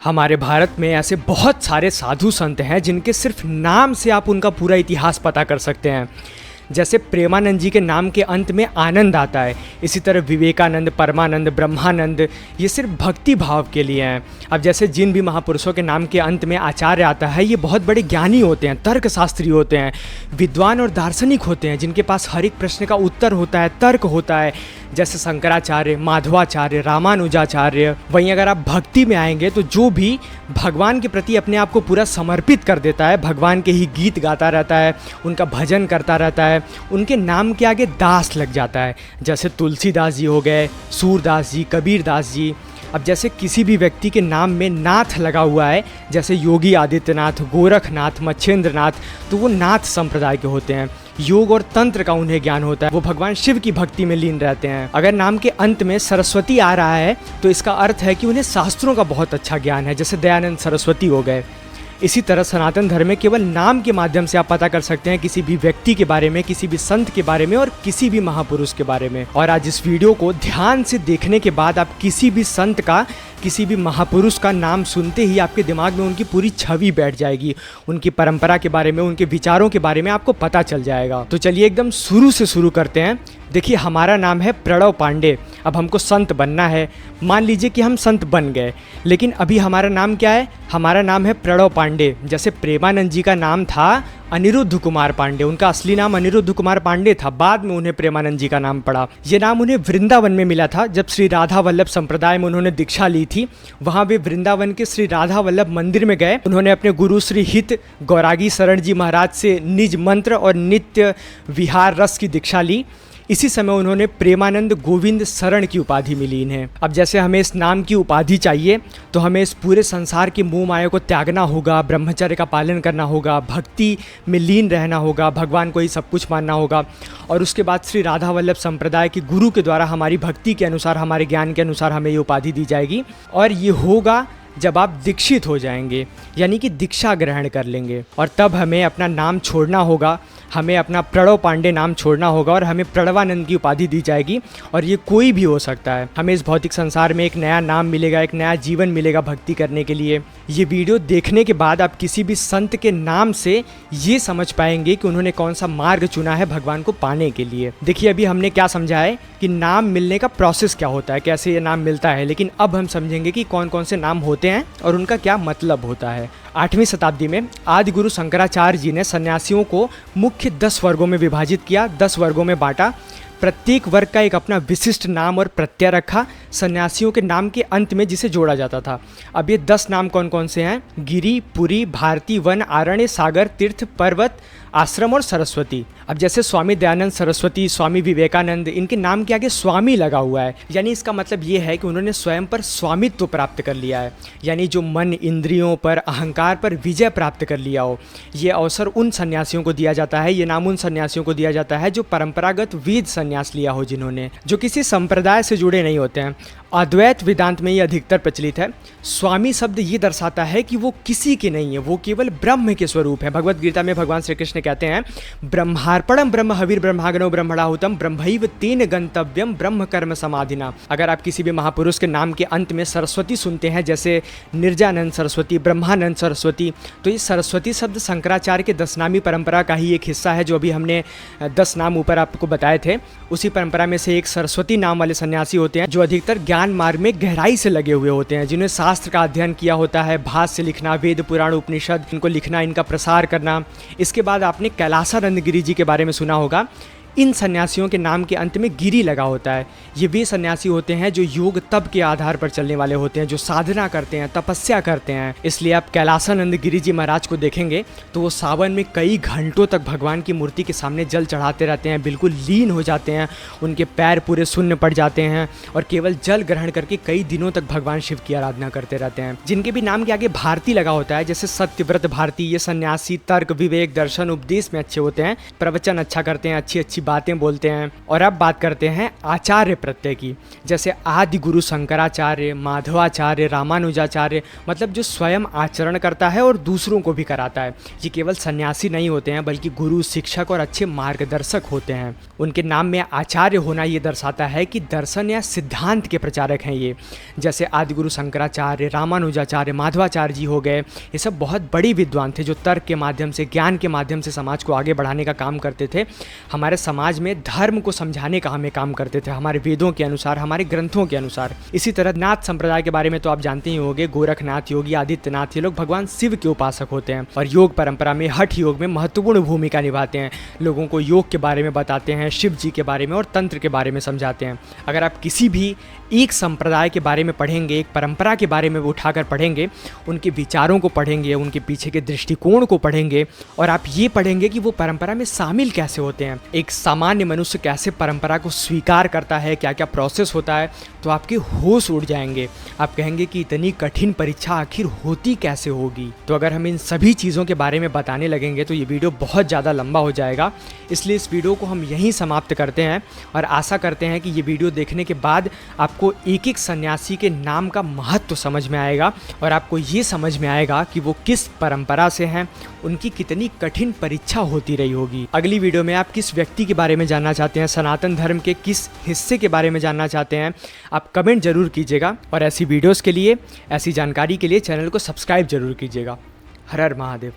हमारे भारत में ऐसे बहुत सारे साधु संत हैं जिनके सिर्फ नाम से आप उनका पूरा इतिहास पता कर सकते हैं। जैसे प्रेमानंद जी के नाम के अंत में आनंद आता है, इसी तरह विवेकानंद, परमानंद, ब्रह्मानंद ये सिर्फ भक्ति भाव के लिए हैं। अब जैसे जिन भी महापुरुषों के नाम के अंत में आचार्य आता है, ये बहुत बड़े ज्ञानी होते हैं, तर्कशास्त्री होते हैं, विद्वान और दार्शनिक होते हैं, जिनके पास हर एक प्रश्न का उत्तर होता है, तर्क होता है। जैसे शंकराचार्य, माधवाचार्य, रामानुजाचार्य। वहीं अगर आप भक्ति में आएंगे तो जो भी भगवान के प्रति अपने आप को पूरा समर्पित कर देता है, भगवान के ही गीत गाता रहता है, उनका भजन करता रहता है, उनके नाम के आगे दास लग जाता है। जैसे तुलसीदास जी हो गए, सूरदास जी, कबीरदास जी। अब जैसे किसी भी व्यक्ति के नाम में नाथ लगा हुआ है, जैसे योगी आदित्यनाथ, गोरखनाथ, मच्छेंद्रनाथ, तो वो नाथ संप्रदाय के होते हैं। योग और तंत्र का उन्हें ज्ञान होता है, वो भगवान शिव की भक्ति में लीन रहते हैं। अगर नाम के अंत में सरस्वती आ रहा है तो इसका अर्थ है कि उन्हें शास्त्रों का बहुत अच्छा ज्ञान है, जैसे दयानंद सरस्वती हो गए। इसी तरह सनातन धर्म में केवल नाम के माध्यम से आप पता कर सकते हैं किसी भी व्यक्ति के बारे में, किसी भी संत के बारे में और किसी भी महापुरुष के बारे में। और आज इस वीडियो को ध्यान से देखने के बाद आप किसी भी संत का, किसी भी महापुरुष का नाम सुनते ही आपके दिमाग में उनकी पूरी छवि बैठ जाएगी, उनकी परंपरा के बारे में, उनके विचारों के बारे में आपको पता चल जाएगा। तो चलिए एकदम शुरू से शुरू करते हैं। देखिए, हमारा नाम है प्रणव पांडे। अब हमको संत बनना है। मान लीजिए कि हम संत बन गए, लेकिन अभी हमारा नाम क्या है? हमारा नाम है प्रणव पांडे। जैसे प्रेमानंद जी का नाम था अनिरुद्ध कुमार पांडे, उनका असली नाम अनिरुद्ध कुमार पांडे था, बाद में उन्हें प्रेमानंद जी का नाम पड़ा। ये नाम उन्हें वृंदावन में मिला था, जब श्री राधा वल्लभ संप्रदाय में उन्होंने दीक्षा ली थी। वहाँ वे वृंदावन के श्री राधा वल्लभ मंदिर में गए। उन्होंने अपने गुरु श्री हित गौरागी शरण जी महाराज से निज मंत्र और नित्य विहार रस की दीक्षा ली। इसी समय उन्होंने प्रेमानंद गोविंद शरण की उपाधि मिली इन्हें। अब जैसे हमें इस नाम की उपाधि चाहिए तो हमें इस पूरे संसार की मोह माया को त्यागना होगा, ब्रह्मचर्य का पालन करना होगा, भक्ति में लीन रहना होगा, भगवान को ही सब कुछ मानना होगा। और उसके बाद श्री राधा वल्लभ संप्रदाय के गुरु के द्वारा हमारी भक्ति के अनुसार, हमारे ज्ञान के अनुसार हमें ये उपाधि दी जाएगी। और ये होगा जब आप दीक्षित हो जाएंगे, यानी कि दीक्षा ग्रहण कर लेंगे। और तब हमें अपना नाम छोड़ना होगा, हमें अपना प्रणव पांडे नाम छोड़ना होगा और हमें प्रणवानंद की उपाधि दी जाएगी। और ये कोई भी हो सकता है। हमें इस भौतिक संसार में एक नया नाम मिलेगा, एक नया जीवन मिलेगा भक्ति करने के लिए। ये वीडियो देखने के बाद आप किसी भी संत के नाम से ये समझ पाएंगे कि उन्होंने कौन सा मार्ग चुना है भगवान को पाने के लिए। देखिए, अभी हमने क्या समझा है कि नाम मिलने का प्रोसेस क्या होता है, कैसे ये नाम मिलता है, लेकिन अब हम समझेंगे कि कौन कौन से नाम होते हैं और उनका क्या मतलब होता है। 8वीं शताब्दी में आदि गुरु शंकराचार्य जी ने सन्यासियों को मुख्य 10 वर्गों में विभाजित किया, 10 वर्गों में बांटा। प्रत्येक वर्ग का एक अपना विशिष्ट नाम और प्रत्यय रखा सन्यासियों के नाम के अंत में, जिसे जोड़ा जाता था। अब ये 10 नाम कौन कौन से हैं? गिरि, पुरी, भारती, वन, आरण्य, सागर, तीर्थ, पर्वत, आश्रम और सरस्वती। अब जैसे स्वामी दयानंद सरस्वती, स्वामी विवेकानंद, इनके नाम के आगे स्वामी लगा हुआ है, यानी इसका मतलब ये है कि उन्होंने स्वयं पर स्वामित्व प्राप्त कर लिया है, यानी जो मन, इंद्रियों पर, अहंकार पर विजय प्राप्त कर लिया हो। ये अवसर उन सन्यासियों को दिया जाता है, ये नाम उन सन्यासियों को दिया जाता है जो परंपरागत वेद संन्यास लिया हो, जिन्होंने, जो किसी संप्रदाय से जुड़े नहीं होते हैं। अद्वैत वेदांत में ये अधिकतर प्रचलित है। स्वामी शब्द ये दर्शाता है कि वो किसी के नहीं है, वो केवल ब्रह्म के स्वरूप है। भगवत गीता में भगवान श्री कृष्ण कहते हैं, ब्रह्मार्पणम ब्रह्म हविर ब्रह्माग्नो ब्रह्मणाहुतम ब्रह्मैव तेन गंतव्यम ब्रह्म कर्म समाधिना। अगर आप किसी भी महापुरुष के नाम के अंत में सरस्वती सुनते हैं, जैसे निर्जानंद सरस्वती, ब्रह्मानंद सरस्वती, तो ये सरस्वती शब्द शंकराचार्य के 10 नामी परंपरा का ही एक हिस्सा है। जो अभी हमने 10 नाम ऊपर आपको बताए थे, उसी परंपरा में से एक सरस्वती नाम वाले सन्यासी होते हैं, जो अधिकतर ज्ञान मार्ग में गहराई से लगे हुए होते हैं, जिन्हें शास्त्र का अध्ययन किया होता है, भाष्य लिखना, वेद पुराण उपनिषद इनको लिखना, इनका प्रसार करना। इसके बाद आपने कैलासानंद गिरि जी के बारे में सुना होगा। इन सन्यासियों के नाम के अंत में गिरि लगा होता है। ये वे सन्यासी होते हैं जो योग तप के आधार पर चलने वाले होते हैं, जो साधना करते हैं, तपस्या करते हैं। इसलिए आप कैलासानंद गिरि जी महाराज को देखेंगे तो वो सावन में कई घंटों तक भगवान की मूर्ति के सामने जल चढ़ाते रहते हैं, बिल्कुल लीन हो जाते हैं, उनके पैर पूरे शून्य पड़ जाते हैं और केवल जल ग्रहण करके कई दिनों तक भगवान शिव की आराधना करते रहते हैं। जिनके भी नाम के आगे भारती लगा होता है, जैसे सत्यव्रत भारती, ये सन्यासी तर्क, विवेक, दर्शन, उपदेश में अच्छे होते हैं, प्रवचन अच्छा करते हैं, अच्छी अच्छी बातें बोलते हैं। और अब बात करते हैं आचार्य प्रत्यय की। जैसे आदि गुरु शंकराचार्य, माधवाचार्य, रामानुजाचार्य, मतलब जो स्वयं आचरण करता है और दूसरों को भी कराता है। ये केवल सन्यासी नहीं होते हैं बल्कि गुरु, शिक्षक और अच्छे मार्गदर्शक होते हैं। उनके नाम में आचार्य होना ये दर्शाता है कि दर्शन या सिद्धांत के प्रचारक हैं ये। जैसे आदि गुरु शंकराचार्य, रामानुजाचार्य, माधवाचार्य जी हो गए, ये सब बहुत बड़ी विद्वान थे जो तर्क के माध्यम से, ज्ञान के माध्यम से समाज को आगे बढ़ाने का काम करते थे। हमारे समाज में धर्म को समझाने का हमें काम करते थे, हमारे वेदों के अनुसार, हमारे ग्रंथों के अनुसार। इसी तरह नाथ संप्रदाय के बारे में तो आप जानते ही होंगे, गोरखनाथ, योगी आदित्यनाथ, ये लोग भगवान शिव के उपासक होते हैं और योग परंपरा में, हठ योग में महत्वपूर्ण भूमिका निभाते हैं। लोगों को योग के बारे में बताते हैं, शिव जी के बारे में और तंत्र के बारे में समझाते हैं। अगर आप किसी भी एक संप्रदाय के बारे में पढ़ेंगे, एक परंपरा के बारे में उठाकर पढ़ेंगे, उनके विचारों को पढ़ेंगे, उनके पीछे के दृष्टिकोण को पढ़ेंगे और आप ये पढ़ेंगे कि वो परंपरा में शामिल कैसे होते हैं, एक सामान्य मनुष्य कैसे परंपरा को स्वीकार करता है, क्या क्या प्रोसेस होता है, तो आपके होश उड़ जाएंगे। आप कहेंगे कि इतनी कठिन परीक्षा आखिर होती कैसे होगी। तो अगर हम इन सभी चीज़ों के बारे में बताने लगेंगे तो ये वीडियो बहुत ज़्यादा लंबा हो जाएगा, इसलिए इस वीडियो को हम यहीं समाप्त करते हैं और आशा करते हैं कि ये वीडियो देखने के बाद आपको एक एक सन्यासी के नाम का महत्व समझ में आएगा और आपको ये समझ में आएगा कि वो किस परंपरा से हैं, उनकी कितनी कठिन परीक्षा होती रही होगी। अगली वीडियो में आप किस व्यक्ति के बारे में जानना चाहते हैं, सनातन धर्म के किस हिस्से के बारे में जानना चाहते हैं, आप कमेंट जरूर कीजिएगा और ऐसी वीडियोस के लिए, ऐसी जानकारी के लिए चैनल को सब्सक्राइब जरूर कीजिएगा। हर हर महादेव।